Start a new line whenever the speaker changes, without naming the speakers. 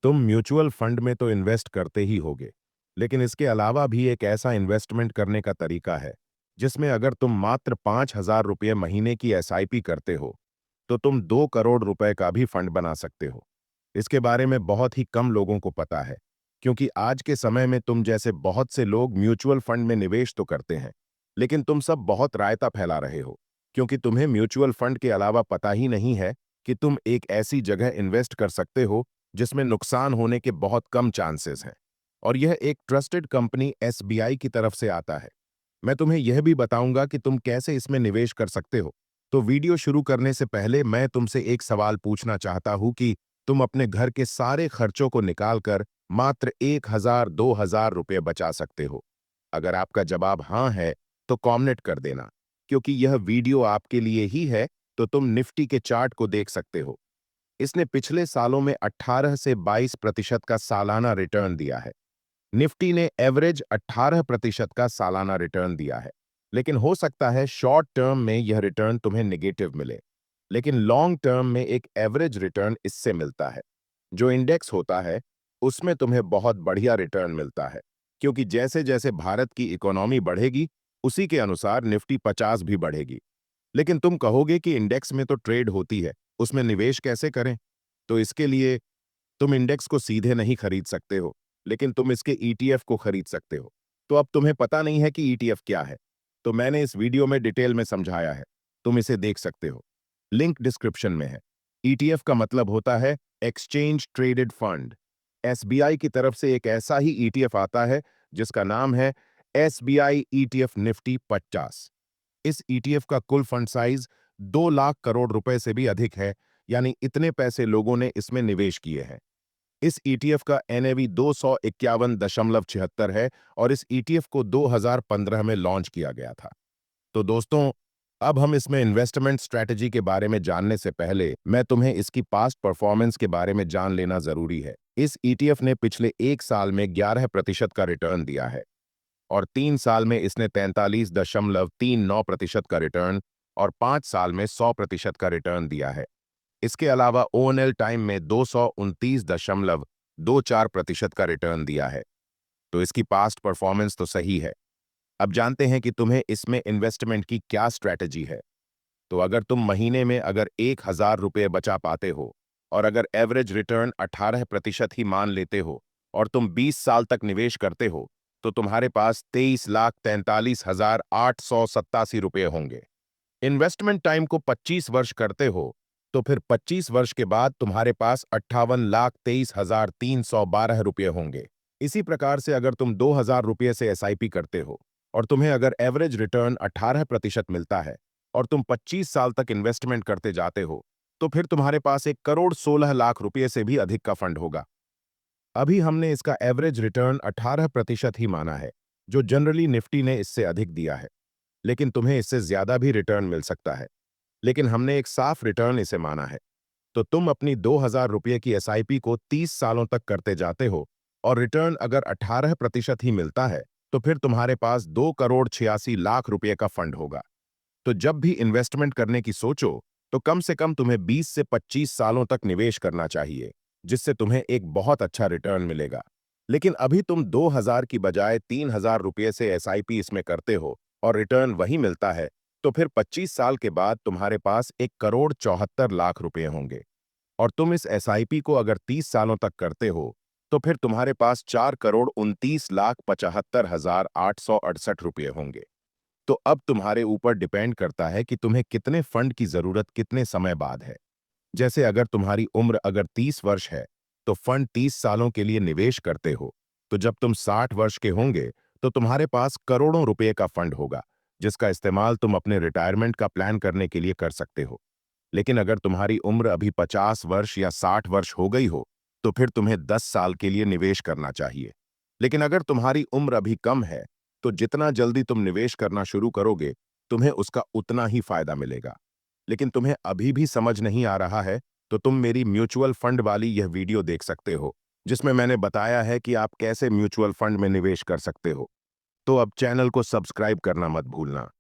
तुम mutual fund में तो इन्वेस्ट करते ही होगे, लेकिन इसके अलावा भी एक ऐसा इन्वेस्टमेंट करने का तरीका है जिसमें अगर तुम मात्र 5,000 रुपये महीने की एसआईपी करते हो तो तुम 2 करोड़ रुपए का भी फंड बना सकते हो। इसके बारे में बहुत ही कम लोगों को पता है, क्योंकि आज के समय में तुम जैसे बहुत से लोग म्यूचुअल फंड में निवेश तो करते हैं, लेकिन तुम सब बहुत रायता फैला रहे हो, क्योंकि तुम्हें म्यूचुअल फंड के अलावा पता ही नहीं है कि तुम एक ऐसी जगह इन्वेस्ट कर सकते हो जिसमें नुकसान होने के बहुत कम चांसेस हैं। और यह एक ट्रस्टेड कंपनी एसबीआई की तरफ से आता है। मैं तुम्हें यह भी बताऊंगा कि तुम कैसे इसमें निवेश कर सकते हो। तो वीडियो शुरू करने से पहले मैं तुमसे एक सवाल पूछना चाहता हूं कि तुम अपने घर के सारे खर्चों को निकालकर मात्र 1,000-2,000 रुपये बचा सकते हो। अगर आपका जवाब हाँ है तो कॉमेंट कर देना, क्योंकि यह वीडियो आपके लिए ही है। तो तुम निफ्टी के चार्ट को देख सकते हो। इसने पिछले सालों में 18 से 22% का सालाना रिटर्न दिया है। निफ्टी ने एवरेज 18% का सालाना रिटर्न दिया है। लेकिन हो सकता है शॉर्ट टर्म में यह रिटर्न तुम्हें नेगेटिव मिले, लेकिन लॉन्ग टर्म में एक एवरेज रिटर्न इससे मिलता है। जो इंडेक्स होता है उसमें तुम्हें बहुत बढ़िया रिटर्न मिलता है, क्योंकि जैसे जैसे भारत की इकोनॉमी बढ़ेगी उसी के अनुसार निफ्टी 50 भी बढ़ेगी। लेकिन तुम कहोगे कि इंडेक्स में तो ट्रेड होती है, उसमें निवेश कैसे करें? तो इसके लिए तुम इंडेक्स को सीधे नहीं खरीद सकते हो, लेकिन तुम इसके ईटीएफ को खरीद सकते हो। तो अब तुम्हें पता नहीं है कि ईटीएफ क्या है, तो मैंने इस वीडियो में डिटेल में समझाया है। तुम इसे देख सकते हो, लिंक डिस्क्रिप्शन में है। ईटीएफ का मतलब होता है एक्सचेंज ट्रेडेड फंड। एसबीआई की तरफ से एक ऐसा ही ईटीएफ आता है जिसका नाम है एसबीआई ईटीएफ निफ्टी 50। इस ईटीएफ का कुल फंड साइज 2 लाख करोड़ रुपए से भी अधिक है, यानी इतने पैसे लोगों ने इसमें निवेश किए हैं। इस ईटीएफ का एनएवी 251.76 है और इस ईटीएफ को 2015 में लॉन्च किया गया था। तो दोस्तों, अब हम इसमें इन्वेस्टमेंट स्ट्रैटेजी के बारे में जानने से पहले मैं तुम्हें इसकी पास्ट परफॉर्मेंस के बारे में जान लेना जरूरी है। इस ईटीएफ ने पिछले एक साल में 11% का रिटर्न दिया है और 3 साल में इसने 43.39% का रिटर्न और 5 साल में 100% का रिटर्न दिया है। इसके अलावा ओएनएल टाइम में 229.24% का रिटर्न दिया है। तो इसकी पास्ट परफॉर्मेंस तो सही है। अब जानते हैं कि तुम्हें इसमें इन्वेस्टमेंट की क्या स्ट्रैटेजी है। तो अगर तुम महीने में अगर 1,000 रुपये बचा पाते हो और अगर एवरेज रिटर्न 18% ही मान लेते हो और तुम 20 साल तक निवेश करते हो, तो तुम्हारे पास 23,43,887 रुपये होंगे। इन्वेस्टमेंट टाइम को 25 वर्ष करते हो तो फिर 25 वर्ष के बाद तुम्हारे पास 58,23,312 रुपये होंगे। इसी प्रकार से अगर तुम 2,000 रुपये से एसआईपी करते हो और तुम्हें अगर एवरेज रिटर्न 18% मिलता है और तुम 25 साल तक इन्वेस्टमेंट करते जाते हो, तो फिर तुम्हारे पास 1,16,00,000 रुपये से भी अधिक का फंड होगा। अभी हमने इसका एवरेज रिटर्न 18% ही माना है, जो जनरली निफ्टी ने इससे अधिक दिया है। लेकिन तुम्हें इससे ज्यादा भी रिटर्न मिल सकता है, लेकिन हमने एक साफ रिटर्न इसे माना है। तो तुम अपनी 2,000 रुपये की एसआईपी को 30 सालों तक करते जाते हो और रिटर्न अगर 18% ही मिलता है, तो फिर तुम्हारे पास 2,86,00,000 रुपये का फंड होगा। तो जब भी इन्वेस्टमेंट करने की सोचो, तो कम से कम तुम्हें 20 से 25 सालों तक निवेश करना चाहिए, जिससे तुम्हें एक बहुत अच्छा रिटर्न मिलेगा। लेकिन अभी तुम 2,000 की बजाय 3,000 रुपये से एसआईपी इसमें करते हो और रिटर्न वही मिलता है, तो फिर 25 साल के बाद तुम्हारे पास 1,74,00,000 रुपये होंगे। और तुम इस एसआईपी को अगर 30 सालों तक करते हो, तो फिर तुम्हारे पास 4,29,75,868 रुपये होंगे। तो अब तुम्हारे ऊपर डिपेंड करता है कि तुम्हें कितने फंड की जरूरत कितने समय बाद है। जैसे अगर तुम्हारी उम्र अगर 30 वर्ष है, तो फंड 30 सालों के लिए निवेश करते हो, तो जब तुम 60 वर्ष के होंगे, तो तुम्हारे पास करोड़ों रुपए का फंड होगा, जिसका इस्तेमाल तुम अपने रिटायरमेंट का प्लान करने के लिए कर सकते हो। लेकिन अगर तुम्हारी उम्र अभी 50 वर्ष या 60 वर्ष हो गई हो, तो फिर तुम्हें 10 साल के लिए निवेश करना चाहिए। लेकिन अगर तुम्हारी उम्र अभी कम है, तो जितना जल्दी तुम निवेश करना शुरू करोगे, तुम्हें उसका उतना ही फायदा मिलेगा। लेकिन तुम्हें अभी भी समझ नहीं आ रहा है, तो तुम मेरी म्यूचुअल फंड वाली यह वीडियो देख सकते हो, जिसमें मैंने बताया है कि आप कैसे म्यूचुअल फंड में निवेश कर सकते हो। तो अब चैनल को सब्सक्राइब करना मत भूलना।